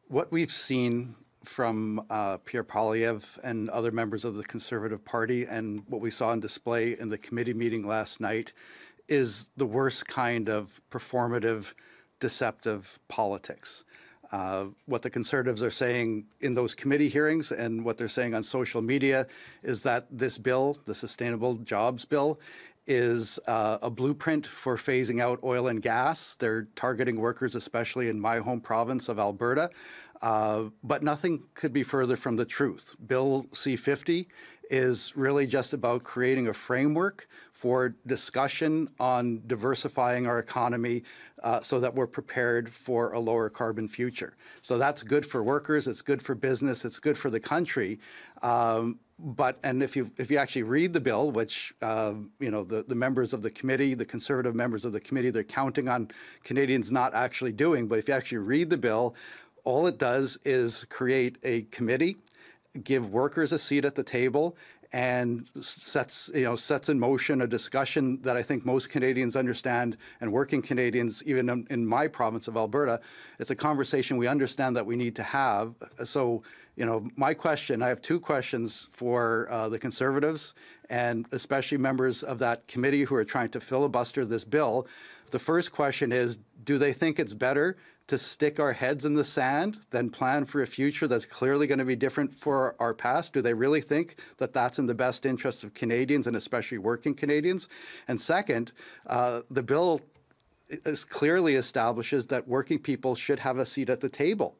What we've seen from Pierre Poilievre and other members of the Conservative Party, and what we saw on display in the committee meeting last night, is the worst kind of performative, deceptive politics. What the Conservatives are saying in those committee hearings and what they're saying on social media is that this bill, the Sustainable Jobs Bill, is a blueprint for phasing out oil and gas. They're targeting workers, especially in my home province of Alberta. But nothing could be further from the truth. Bill C-50 is really just about creating a framework for discussion on diversifying our economy so that we're prepared for a lower carbon future. So that's good for workers, it's good for business, it's good for the country. And if you actually read the bill, which the members of the committee, the Conservative members of the committee, they're counting on Canadians not actually doing. But if you actually read the bill, all it does is create a committee, give workers a seat at the table, and sets in motion a discussion that I think most Canadians understand, and working Canadians, even in my province of Alberta, it's a conversation we understand that we need to have. So, my question, I have two questions for the Conservatives, and especially members of that committee who are trying to filibuster this bill. The first question is, do they think it's better to stick our heads in the sand than plan for a future that's clearly going to be different for our past? Do they really think that that's in the best interest of Canadians, and especially working Canadians? And second, the bill clearly establishes that working people should have a seat at the table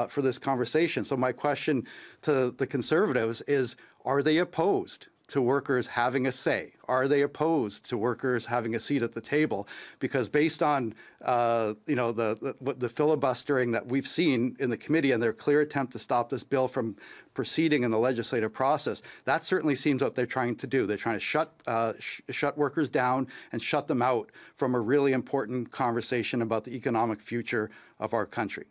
for this conversation. So my question to the Conservatives is, are they opposed to workers having a say? Are they opposed to workers having a seat at the table? Because based on the filibustering that we've seen in the committee and their clear attempt to stop this bill from proceeding in the legislative process, that certainly seems what they're trying to do. They're trying to shut workers down and shut them out from a really important conversation about the economic future of our country.